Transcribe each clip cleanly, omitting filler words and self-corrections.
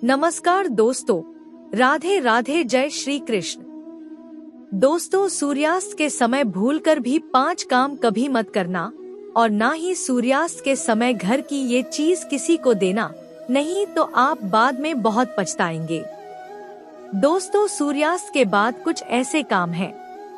नमस्कार दोस्तों, राधे राधे, जय श्री कृष्ण। दोस्तों, सूर्यास्त के समय भूलकर भी 5 काम कभी मत करना और ना ही सूर्यास्त के समय घर की ये चीज किसी को देना, नहीं तो आप बाद में बहुत पछताएंगे। दोस्तों, सूर्यास्त के बाद कुछ ऐसे काम हैं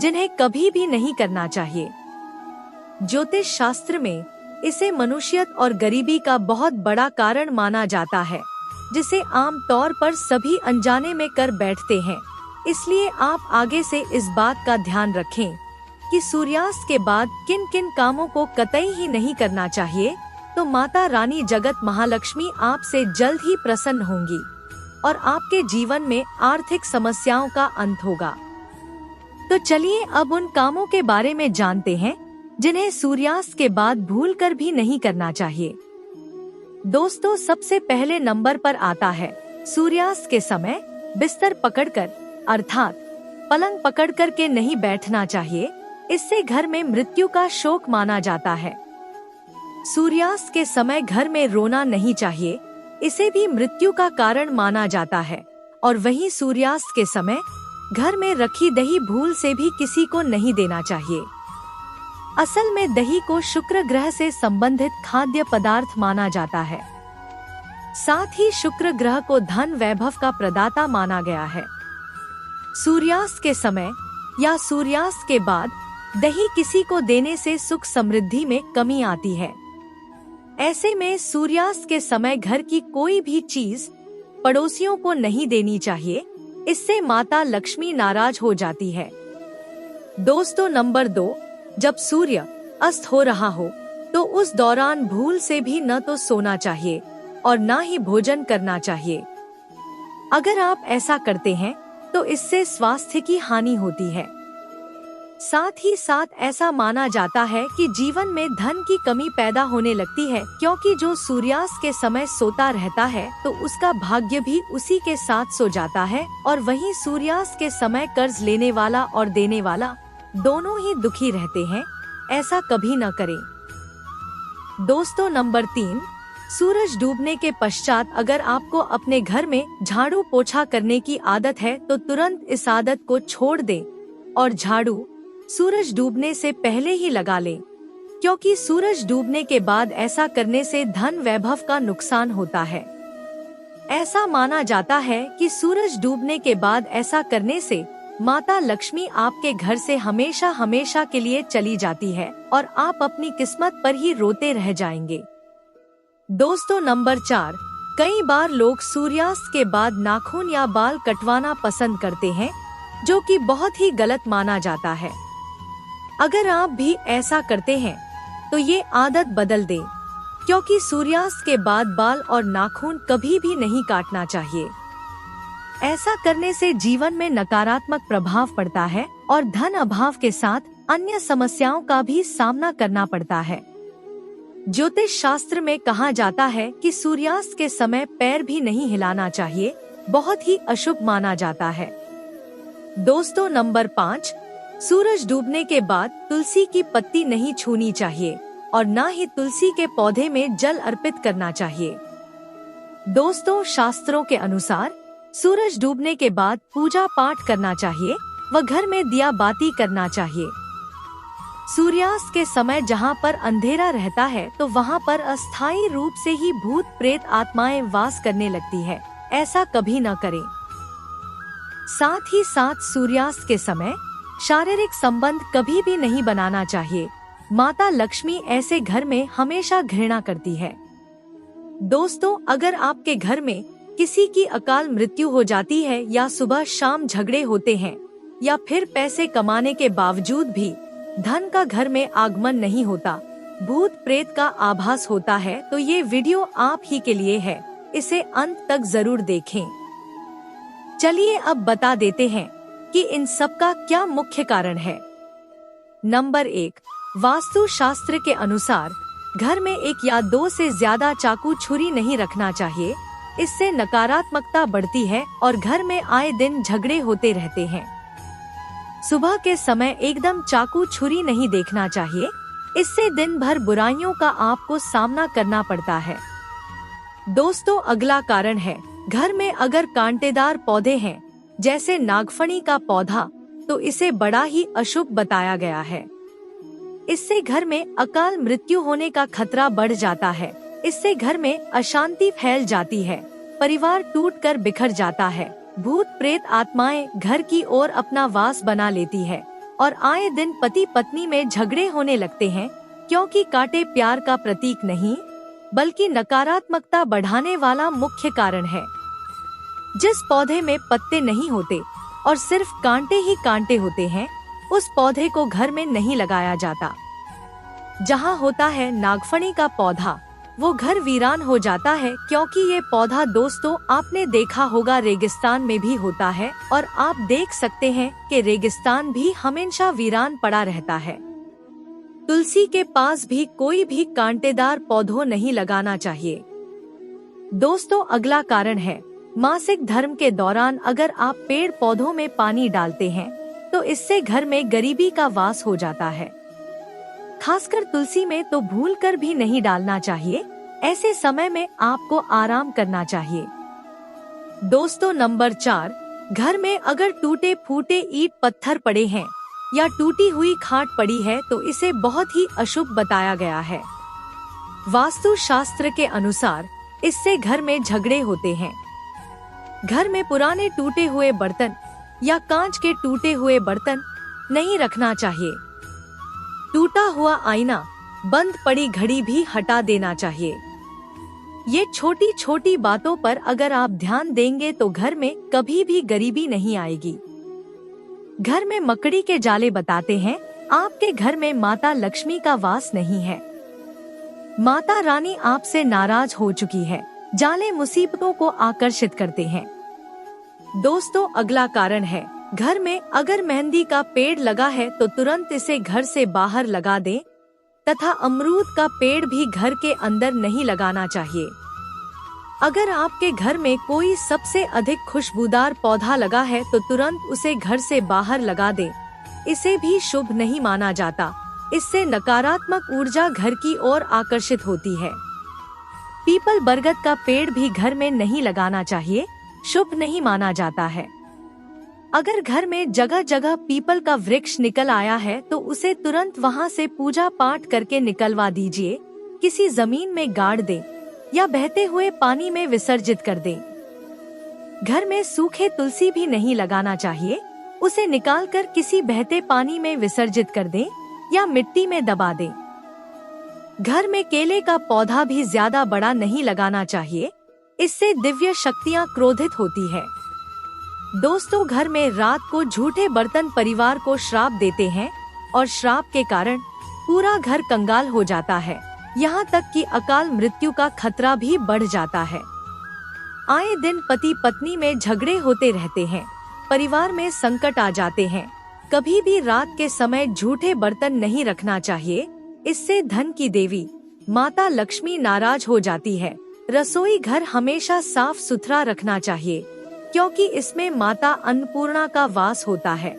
जिन्हें कभी भी नहीं करना चाहिए। ज्योतिष शास्त्र में इसे मनुष्यत और गरीबी का बहुत बड़ा कारण माना जाता है, जिसे आम तौर पर सभी अनजाने में कर बैठते हैं। इसलिए आप आगे से इस बात का ध्यान रखें कि सूर्यास्त के बाद किन किन कामों को कतई ही नहीं करना चाहिए, तो माता रानी जगत महालक्ष्मी आपसे जल्द ही प्रसन्न होंगी और आपके जीवन में आर्थिक समस्याओं का अंत होगा। तो चलिए अब उन कामों के बारे में जानते हैं जिन्हें सूर्यास्त के बाद भूलकर भी नहीं करना चाहिए। दोस्तों, सबसे पहले नंबर पर आता है सूर्यास्त के समय बिस्तर पकड़कर अर्थात पलंग पकड़कर के नहीं बैठना चाहिए। इससे घर में मृत्यु का शोक माना जाता है। सूर्यास्त के समय घर में रोना नहीं चाहिए, इसे भी मृत्यु का कारण माना जाता है। और वहीं सूर्यास्त के समय घर में रखी दही भूल से भी किसी को नहीं देना चाहिए। असल में दही को शुक्र ग्रह से संबंधित खाद्य पदार्थ माना जाता है। साथ ही शुक्र ग्रह को धन वैभव का प्रदाता माना गया है। सूर्यास्त के समय या सूर्यास्त के बाद दही किसी को देने से सुख समृद्धि में कमी आती है। ऐसे में सूर्यास्त के समय घर की कोई भी चीज पड़ोसियों को नहीं देनी चाहिए, इससे माता लक्ष्मी नाराज हो जाती है। दोस्तों, नंबर 2, जब सूर्य अस्त हो रहा हो तो उस दौरान भूल से भी न तो सोना चाहिए और ना ही भोजन करना चाहिए। अगर आप ऐसा करते हैं तो इससे स्वास्थ्य की हानि होती है। साथ ही साथ ऐसा माना जाता है कि जीवन में धन की कमी पैदा होने लगती है, क्योंकि जो सूर्यास्त के समय सोता रहता है तो उसका भाग्य भी उसी के साथ सो जाता है। और वहीं सूर्यास्त के समय कर्ज लेने वाला और देने वाला दोनों ही दुखी रहते हैं। ऐसा कभी न करें। दोस्तों, नंबर 3, सूरज डूबने के पश्चात अगर आपको अपने घर में झाड़ू पोछा करने की आदत है तो तुरंत इस आदत को छोड़ दें और झाड़ू सूरज डूबने से पहले ही लगा लें, क्योंकि सूरज डूबने के बाद ऐसा करने से धन वैभव का नुकसान होता है। ऐसा माना जाता है कि सूरज डूबने के बाद ऐसा करने से माता लक्ष्मी आपके घर से हमेशा हमेशा के लिए चली जाती है और आप अपनी किस्मत पर ही रोते रह जाएंगे। दोस्तों, नंबर 4, कई बार लोग सूर्यास्त के बाद नाखून या बाल कटवाना पसंद करते हैं, जो कि बहुत ही गलत माना जाता है। अगर आप भी ऐसा करते हैं तो ये आदत बदल दें, क्योंकि सूर्यास्त के बाद बाल और नाखून कभी भी नहीं काटना चाहिए। ऐसा करने से जीवन में नकारात्मक प्रभाव पड़ता है और धन अभाव के साथ अन्य समस्याओं का भी सामना करना पड़ता है। ज्योतिष शास्त्र में कहा जाता है कि सूर्यास्त के समय पैर भी नहीं हिलाना चाहिए, बहुत ही अशुभ माना जाता है। दोस्तों, नंबर 5, सूरज डूबने के बाद तुलसी की पत्ती नहीं छूनी चाहिए और ना ही तुलसी के पौधे में जल अर्पित करना चाहिए। दोस्तों, शास्त्रों के अनुसार सूरज डूबने के बाद पूजा पाठ करना चाहिए व घर में दिया बाती करना चाहिए। सूर्यास्त के समय जहां पर अंधेरा रहता है तो वहां पर अस्थायी रूप से ही भूत प्रेत आत्माएं वास करने लगती है। ऐसा कभी न करें। साथ ही साथ सूर्यास्त के समय शारीरिक संबंध कभी भी नहीं बनाना चाहिए। माता लक्ष्मी ऐसे घर में हमेशा घृणा करती है। दोस्तों, अगर आपके घर में किसी की अकाल मृत्यु हो जाती है या सुबह शाम झगड़े होते हैं या फिर पैसे कमाने के बावजूद भी धन का घर में आगमन नहीं होता, भूत प्रेत का आभास होता है, तो ये वीडियो आप ही के लिए है। इसे अंत तक जरूर देखें। चलिए अब बता देते हैं कि इन सब का क्या मुख्य कारण है। नंबर 1, वास्तु शास्त्र के अनुसार घर में 1 या 2 से ज्यादा चाकू छुरी नहीं रखना चाहिए। इससे नकारात्मकता बढ़ती है और घर में आए दिन झगड़े होते रहते हैं। सुबह के समय एकदम चाकू छुरी नहीं देखना चाहिए, इससे दिन भर बुराइयों का आपको सामना करना पड़ता है। दोस्तों, अगला कारण है घर में अगर कांटेदार पौधे हैं, जैसे नागफनी का पौधा, तो इसे बड़ा ही अशुभ बताया गया है। इससे घर में अकाल मृत्यु होने का खतरा बढ़ जाता है। इससे घर में अशांति फैल जाती है, परिवार टूटकर बिखर जाता है, भूत प्रेत आत्माएं घर की ओर अपना वास बना लेती है और आए दिन पति पत्नी में झगड़े होने लगते हैं, क्योंकि कांटे प्यार का प्रतीक नहीं बल्कि नकारात्मकता बढ़ाने वाला मुख्य कारण है। जिस पौधे में पत्ते नहीं होते और सिर्फ कांटे ही कांटे होते हैं, उस पौधे को घर में नहीं लगाया जाता। जहाँ होता है नागफनी का पौधा, वो घर वीरान हो जाता है, क्योंकि ये पौधा दोस्तों आपने देखा होगा रेगिस्तान में भी होता है और आप देख सकते हैं कि रेगिस्तान भी हमेशा वीरान पड़ा रहता है। तुलसी के पास भी कोई भी कांटेदार पौधों नहीं लगाना चाहिए। दोस्तों अगला कारण है, मासिक धर्म के दौरान अगर आप पेड़ पौधों में पानी डालते हैं तो इससे घर में गरीबी का वास हो जाता है। खासकर तुलसी में तो भूलकर भी नहीं डालना चाहिए। ऐसे समय में आपको आराम करना चाहिए। दोस्तों नंबर 4, घर में अगर टूटे फूटे ईंट पत्थर पड़े हैं या टूटी हुई खाट पड़ी है तो इसे बहुत ही अशुभ बताया गया है। वास्तु शास्त्र के अनुसार इससे घर में झगड़े होते हैं। घर में पुराने टूटे हुए बर्तन या कांच के टूटे हुए बर्तन नहीं रखना चाहिए। टूटा हुआ आईना, बंद पड़ी घड़ी भी हटा देना चाहिए। ये छोटी छोटी बातों पर अगर आप ध्यान देंगे तो घर में कभी भी गरीबी नहीं आएगी। घर में मकड़ी के जाले बताते हैं आपके घर में माता लक्ष्मी का वास नहीं है। माता रानी आपसे नाराज हो चुकी है। जाले मुसीबतों को आकर्षित करते हैं। दोस्तों अगला कारण है, घर में अगर मेहंदी का पेड़ लगा है तो तुरंत इसे घर से बाहर लगा दें तथा अमरूद का पेड़ भी घर के अंदर नहीं लगाना चाहिए। अगर आपके घर में कोई सबसे अधिक खुशबूदार पौधा लगा है तो तुरंत उसे घर से बाहर लगा दें। इसे भी शुभ नहीं माना जाता। इससे नकारात्मक ऊर्जा घर की ओर आकर्षित होती है। पीपल बरगद का पेड़ भी घर में नहीं लगाना चाहिए, शुभ नहीं माना जाता है। अगर घर में जगह जगह पीपल का वृक्ष निकल आया है तो उसे तुरंत वहां से पूजा पाठ करके निकलवा दीजिए, किसी जमीन में गाड़ दें या बहते हुए पानी में विसर्जित कर दें। घर में सूखे तुलसी भी नहीं लगाना चाहिए, उसे निकालकर किसी बहते पानी में विसर्जित कर दें या मिट्टी में दबा दें। घर में केले का पौधा भी ज्यादा बड़ा नहीं लगाना चाहिए, इससे दिव्य शक्तियां क्रोधित होती है। दोस्तों घर में रात को झूठे बर्तन परिवार को श्राप देते हैं और श्राप के कारण पूरा घर कंगाल हो जाता है, यहाँ तक कि अकाल मृत्यु का खतरा भी बढ़ जाता है। आए दिन पति पत्नी में झगड़े होते रहते हैं, परिवार में संकट आ जाते हैं। कभी भी रात के समय झूठे बर्तन नहीं रखना चाहिए, इससे धन की देवी माता लक्ष्मी नाराज हो जाती है। रसोई घर हमेशा साफ सुथरा रखना चाहिए, क्योंकि इसमें माता अन्नपूर्णा का वास होता है।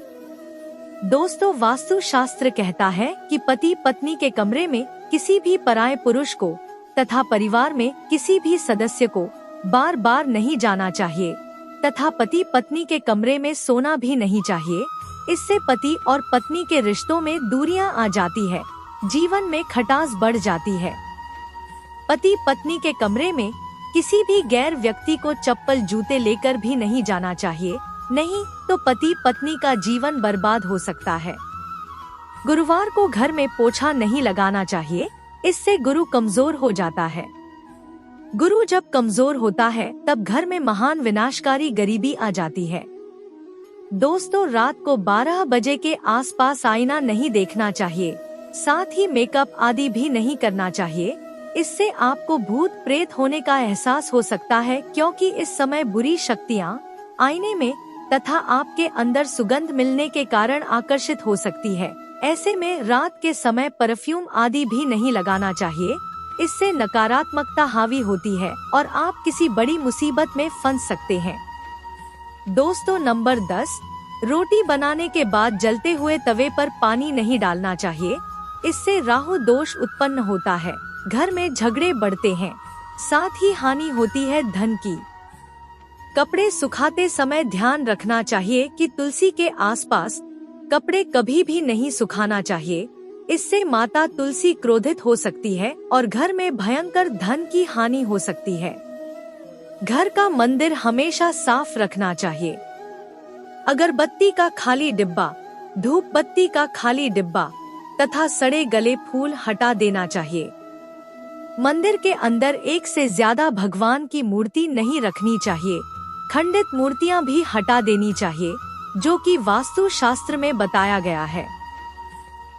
दोस्तों वास्तु शास्त्र कहता है कि पति पत्नी के कमरे में किसी भी पराये पुरुष को तथा परिवार में किसी भी सदस्य को बार बार नहीं जाना चाहिए तथा पति पत्नी के कमरे में सोना भी नहीं चाहिए। इससे पति और पत्नी के रिश्तों में दूरियां आ जाती है, जीवन में खटास बढ़ जाती है। पति पत्नी के कमरे में किसी भी गैर व्यक्ति को चप्पल जूते लेकर भी नहीं जाना चाहिए, नहीं तो पति पत्नी का जीवन बर्बाद हो सकता है। गुरुवार को घर में पोछा नहीं लगाना चाहिए, इससे गुरु कमजोर हो जाता है। गुरु जब कमजोर होता है तब घर में महान विनाशकारी गरीबी आ जाती है। दोस्तों रात को 12 बजे के आसपास आईना नहीं देखना चाहिए, साथ ही मेकअप आदि भी नहीं करना चाहिए। इससे आपको भूत प्रेत होने का एहसास हो सकता है, क्योंकि इस समय बुरी शक्तियाँ आईने में तथा आपके अंदर सुगंध मिलने के कारण आकर्षित हो सकती है। ऐसे में रात के समय परफ्यूम आदि भी नहीं लगाना चाहिए, इससे नकारात्मकता हावी होती है और आप किसी बड़ी मुसीबत में फंस सकते हैं। दोस्तों नंबर 10, रोटी बनाने के बाद जलते हुए तवे पर पानी नहीं डालना चाहिए, इससे राहु दोष उत्पन्न होता है, घर में झगड़े बढ़ते हैं, साथ ही हानि होती है धन की। कपड़े सुखाते समय ध्यान रखना चाहिए कि तुलसी के आसपास कपड़े कभी भी नहीं सुखाना चाहिए। इससे माता तुलसी क्रोधित हो सकती है और घर में भयंकर धन की हानि हो सकती है। घर का मंदिर हमेशा साफ रखना चाहिए। अगरबत्ती का खाली डिब्बा, धूप बत्ती का खाली डिब्बा तथा सड़े गले फूल हटा देना चाहिए। मंदिर के अंदर एक से ज्यादा भगवान की मूर्ति नहीं रखनी चाहिए। खंडित मूर्तियां भी हटा देनी चाहिए, जो कि वास्तु शास्त्र में बताया गया है।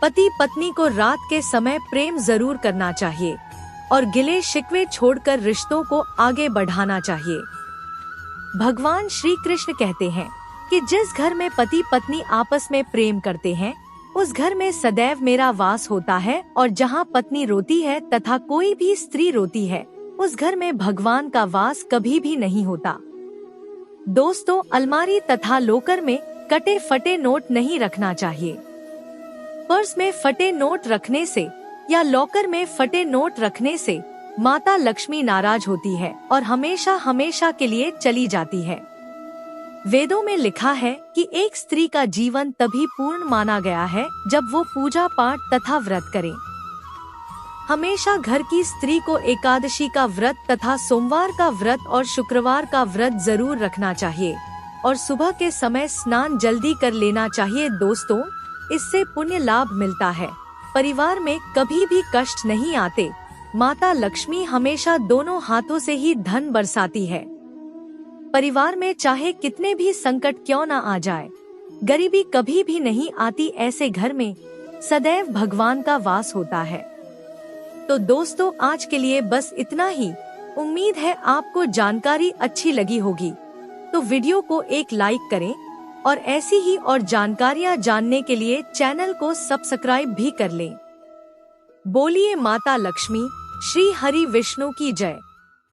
पति पत्नी को रात के समय प्रेम जरूर करना चाहिए और गिले शिकवे छोड़कर रिश्तों को आगे बढ़ाना चाहिए। भगवान श्री कृष्ण कहते हैं कि जिस घर में पति पत्नी आपस में प्रेम करते हैं उस घर में सदैव मेरा वास होता है, और जहाँ पत्नी रोती है तथा कोई भी स्त्री रोती है उस घर में भगवान का वास कभी भी नहीं होता। दोस्तों, अलमारी तथा लॉकर में कटे फटे नोट नहीं रखना चाहिए। पर्स में फटे नोट रखने से या लॉकर में फटे नोट रखने से माता लक्ष्मी नाराज होती है और हमेशा हमेशा के लिए चली जाती है। वेदों में लिखा है कि एक स्त्री का जीवन तभी पूर्ण माना गया है जब वो पूजा पाठ तथा व्रत करे। हमेशा घर की स्त्री को एकादशी का व्रत तथा सोमवार का व्रत और शुक्रवार का व्रत जरूर रखना चाहिए और सुबह के समय स्नान जल्दी कर लेना चाहिए। दोस्तों, इससे पुण्य लाभ मिलता है। परिवार में कभी भी कष्ट नहीं आते। माता लक्ष्मी हमेशा दोनों हाथों से ही धन बरसाती है। परिवार में चाहे कितने भी संकट क्यों न आ जाए, गरीबी कभी भी नहीं आती। ऐसे घर में सदैव भगवान का वास होता है। तो दोस्तों, आज के लिए बस इतना ही। उम्मीद है आपको जानकारी अच्छी लगी होगी। तो वीडियो को एक लाइक करें और ऐसी ही और जानकारियां जानने के लिए चैनल को सब्सक्राइब भी कर लें। बोलिए माता लक्ष्मी, श्री हरि विष्णु की जय।